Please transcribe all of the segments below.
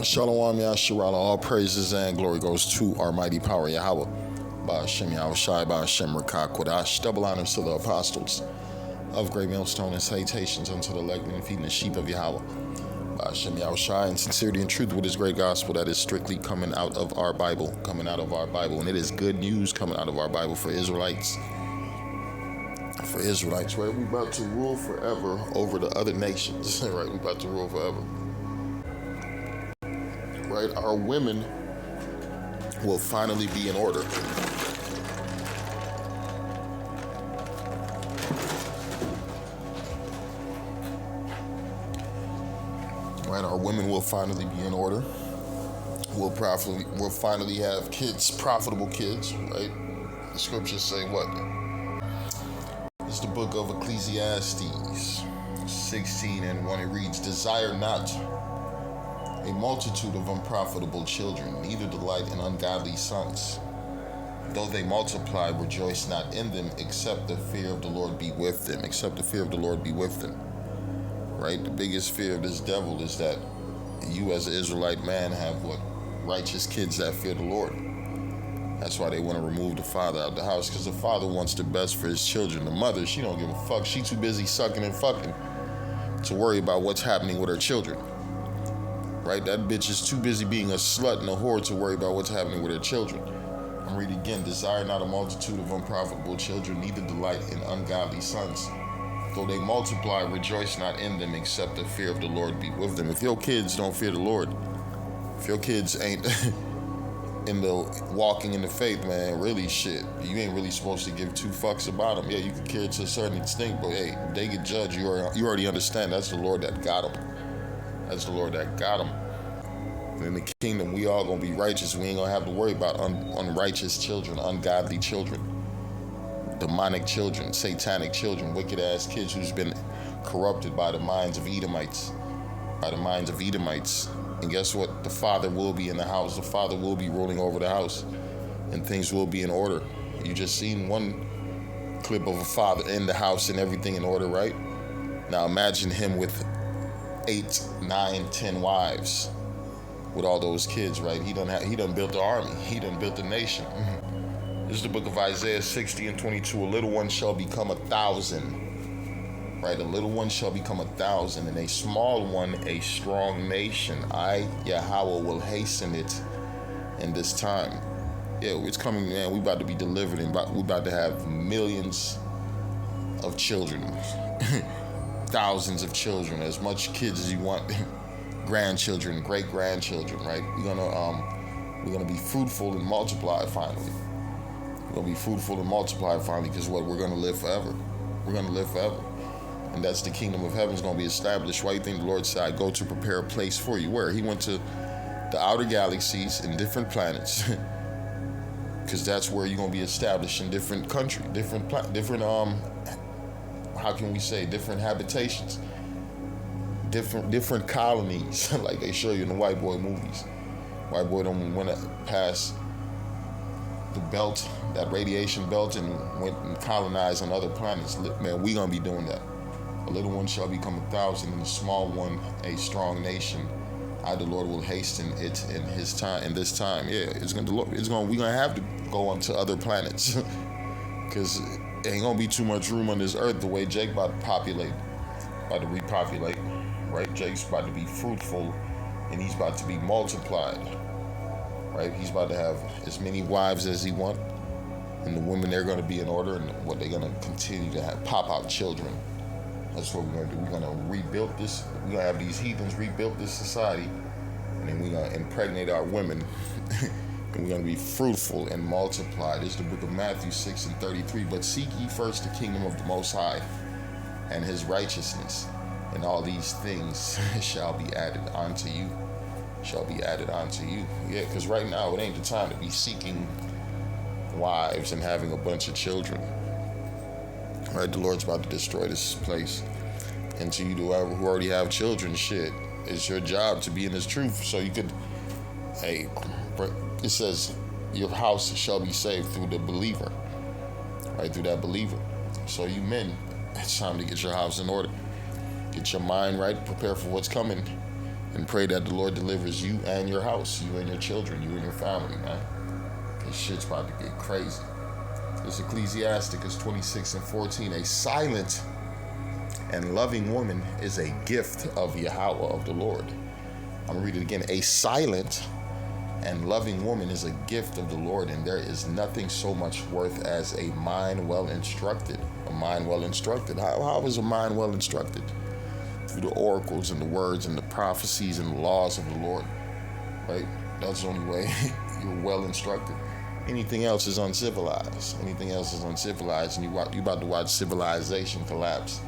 Shalom Yasharala, all praises and glory goes to our mighty power Yahweh. Ba'ashem Yahushai, Ba'ashem Rakah Kodash. Double honors to the apostles of Great Millstone and salutations unto the elect and feeding the sheep of Yahweh. Ba'ashem Yahushai, in sincerity and truth with his great gospel that is strictly coming out of our Bible. And it is good news coming out of our Bible for Israelites. Right? We about to rule forever over the other nations. Right? We about to rule forever. Right? Our women will finally be in order. Right? Our women will finally be in order. We'll finally have kids, profitable kids, right? The scriptures say what? It's the book of Ecclesiastes 16:1. It reads, "Desire not a multitude of unprofitable children, neither delight in ungodly sons. Though they multiply, rejoice not in them, except the fear of the Lord be with them." Right? The biggest fear of this devil is that you as an Israelite man have what? Righteous kids that fear the Lord. That's why they want to remove the father out of the house, because the father wants the best for his children. The mother, she don't give a fuck. She too busy sucking and fucking to worry about what's happening with her children. Right? That bitch is too busy being a slut and a whore to worry about what's happening with her children. I'm reading again. "Desire not a multitude of unprofitable children, neither delight in ungodly sons. Though they multiply, rejoice not in them, except the fear of the Lord be with them." If your kids don't fear the Lord, if your kids ain't in the walking in the faith, man, really shit, you ain't really supposed to give two fucks about them. Yeah, you can care to a certain extent, but hey, they get judged. You already understand that's the Lord that got them. In the kingdom, we all gonna be righteous. We ain't gonna have to worry about unrighteous children, ungodly children, demonic children, satanic children, wicked ass kids who's been corrupted by the minds of Edomites. And guess what? The father will be in the house. The father will be ruling over the house, and things will be in order. You just seen one clip of a father in the house and everything in order, right? Now imagine him with 8, 9, 10 wives with all those kids, right? He done built the army. He done built the nation. This is the book of Isaiah 60:22. "A little one shall become 1,000." Right? "A little one shall become 1,000, and a small one a strong nation. I, Yahweh, will hasten it in this time." Yeah, it's coming, man. We about to be delivered, and we about to have millions of children. Thousands of children, as much kids as you want, grandchildren, great grandchildren, right? We're gonna be fruitful and multiply finally. Because what? We're gonna live forever. And that's the kingdom of heaven is gonna be established. Why do you think the Lord said, "I go to prepare a place for you"? Where? He went to the outer galaxies and different planets, because that's where you're gonna be established in different countries, different how can we say, different habitations, different colonies, like they show you in the white boy movies. White boy don't went past the belt, that radiation belt, and went and colonized on other planets. Man, we gonna be doing that. "A little one shall become 1,000, and a small one a strong nation. I, the Lord, will hasten it in His time." In this time, yeah, we gonna have to go on to other planets, because there ain't gonna be too much room on this earth the way Jake about to repopulate, right? Jake's about to be fruitful, and he's about to be multiplied, right? He's about to have as many wives as he wants, and the women, they're gonna be in order, and what they're gonna continue to have pop out children. That's what we're gonna do. We're gonna rebuild this. We're gonna have these heathens rebuild this society, and then we're gonna impregnate our women, And we're going to be fruitful and multiply. This is the book of Matthew 6:33. But seek ye first the kingdom of the Most High and his righteousness, and all these things shall be added unto you. Yeah, because right now it ain't the time to be seeking wives and having a bunch of children. Right, the Lord's about to destroy this place. And to you, who already have children, shit, it's your job to be in this truth. So you could, it says, your house shall be saved through the believer. Right, through that believer. So you men, it's time to get your house in order. Get your mind right, prepare for what's coming, and pray that the Lord delivers you and your house, you and your children, you and your family, man. This shit's about to get crazy. This Ecclesiasticus 26:14. A silent and loving woman is a gift of Yahweh, of the Lord. I'm going to read it again. A silent and loving woman is a gift of the Lord, and there is nothing so much worth as a mind well instructed. A mind well instructed. How is a mind well instructed? Through the oracles and the words and the prophecies and the laws of the Lord. Right? That's the only way you're well instructed. Anything else is uncivilized. And you about to watch civilization collapse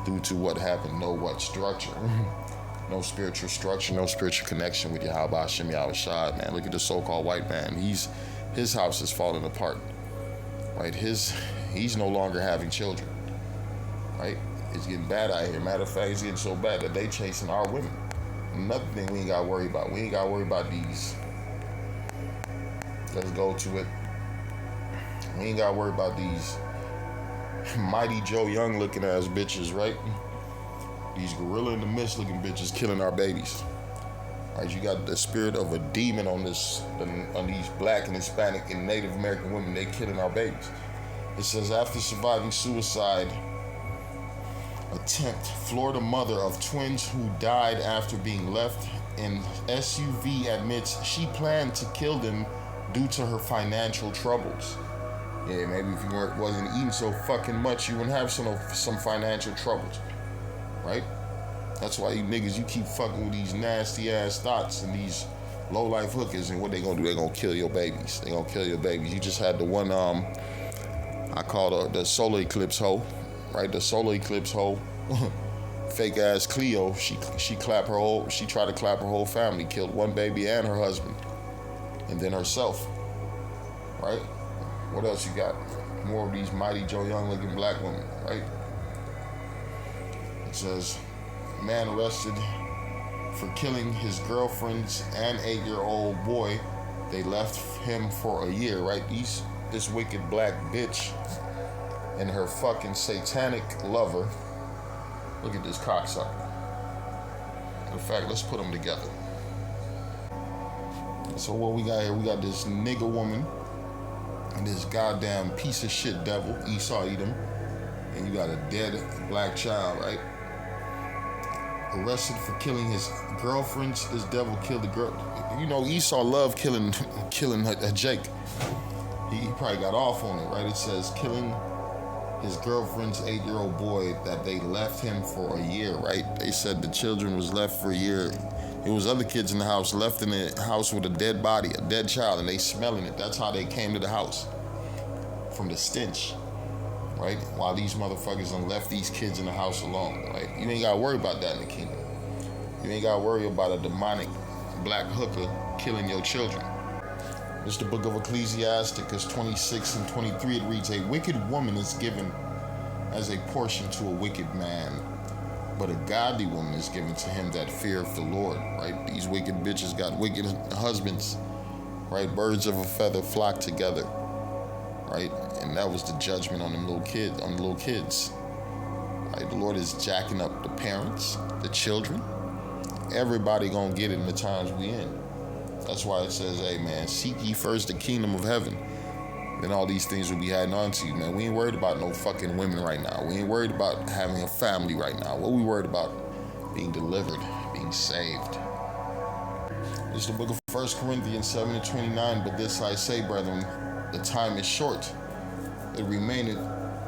due to what happened. No structure. No spiritual structure, no spiritual connection with Yahweh Hashem Yahushua, man. Look at the so-called white man. His house is falling apart. Right? He's no longer having children. Right? It's getting bad out here. Matter of fact, it's getting so bad that they chasing our women. Another thing we ain't got to worry about. We ain't got to worry about these. Let's go to it. We ain't got to worry about these Mighty Joe Young looking ass bitches, right? These Gorilla in the Mist looking bitches killing our babies. Right, you got the spirit of a demon on these black and Hispanic and Native American women. They killing our babies. It says, after surviving suicide attempt, Florida mother of twins who died after being left in SUV admits she planned to kill them due to her financial troubles. Yeah, maybe if you wasn't eating so fucking much, you wouldn't have some financial troubles. Right? That's why you niggas, you keep fucking with these nasty ass thoughts and these low life hookers, and what they gonna do? They gonna kill your babies. You just had the one I call the solar eclipse hoe, right? The solar eclipse hoe, fake ass Cleo. She tried to clap her whole family, killed one baby and her husband, and then herself. Right? What else you got? More of these Mighty Joe Young looking black women, right? It says, man arrested for killing his girlfriends and 8-year-old boy. They left him for a year, right? This wicked black bitch and her fucking satanic lover. Look at this cocksucker. In fact, let's put them together. So what we got here? We got this nigga woman and this goddamn piece of shit devil, Esau Edom. And you got a dead black child, right? Arrested for killing his girlfriends. This devil killed the girl. You know, Esau loved killing Jake. He probably got off on it, right? It says killing his girlfriend's 8-year-old boy that they left him for a year, right? They said the children was left for a year. It was other kids in the house left in the house with a dead body, a dead child, and they smelling it. That's how they came to the house, from the stench. Right? While these motherfuckers done left these kids in the house alone, right? You ain't gotta worry about that in the kingdom. You ain't gotta worry about a demonic black hooker killing your children. This is the book of Ecclesiasticus 26:23. It reads, a wicked woman is given as a portion to a wicked man, but a godly woman is given to him that feareth the Lord, right? These wicked bitches got wicked husbands, right? Birds of a feather flock together, right? And that was the judgment on them little kids, right? The Lord is jacking up the parents, the children. Everybody gonna get it in the times we in. That's why it says, hey man, seek ye first the kingdom of heaven, then all these things will be added on to you, man. We ain't worried about no fucking women right now. We ain't worried about having a family right now. What we worried about? Being delivered, being saved. This is the book of 1 Corinthians 7:29. But this I say, brethren, the time is short. It remaineth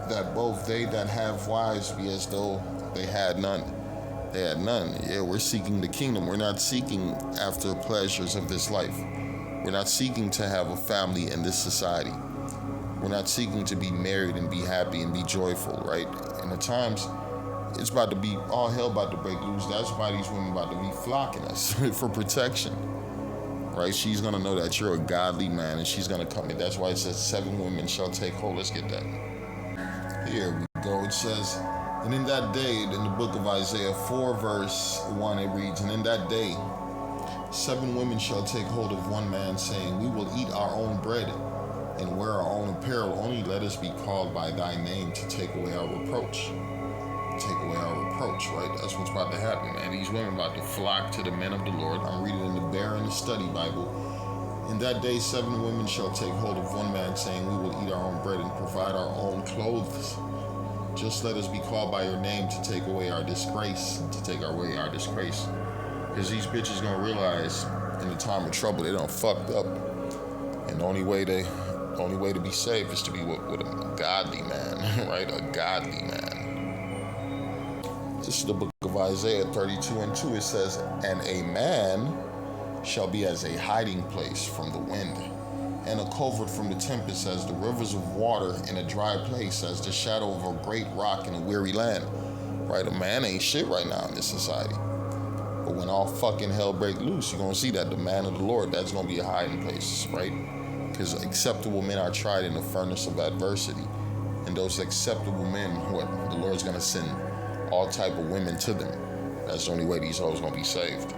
that both they that have wives be as though they had none. Yeah, we're seeking the kingdom. We're not seeking after pleasures of this life. We're not seeking to have a family in this society. We're not seeking to be married and be happy and be joyful, right? And at times, it's about to be, all hell about to break loose. That's why these women about to be flocking us for protection, right? She's going to know that you're a godly man, and she's going to come in. That's why it says 7 women shall take hold. Let's get that. Here we go. It says, and in that day, in the book of Isaiah 4 verse 1, it reads, and in that day, 7 women shall take hold of one man, saying, we will eat our own bread and wear our own apparel. Only let us be called by thy name to take away our reproach. Take away our reproach, right? That's what's about to happen, man. These women about to flock to the men of the Lord. I'm reading in the Bear and the Study Bible. In that day, 7 women shall take hold of one man, saying, we will eat our own bread and provide our own clothes. Just let us be called by your name to take away our disgrace, to take away our disgrace. Because these bitches gonna realize in the time of trouble they done fucked up, and the only way to be saved is to be with a godly man, right? A godly man. This is the book of Isaiah 32:2. It says, and a man shall be as a hiding place from the wind, and a covert from the tempest, as the rivers of water in a dry place, as the shadow of a great rock in a weary land. Right? A man ain't shit right now in this society. But when all fucking hell break loose, you're going to see that the man of the Lord, that's going to be a hiding place, right? Because acceptable men are tried in the furnace of adversity. And those acceptable men, the Lord's going to send all type of women to them. That's the only way these hoes going to be saved.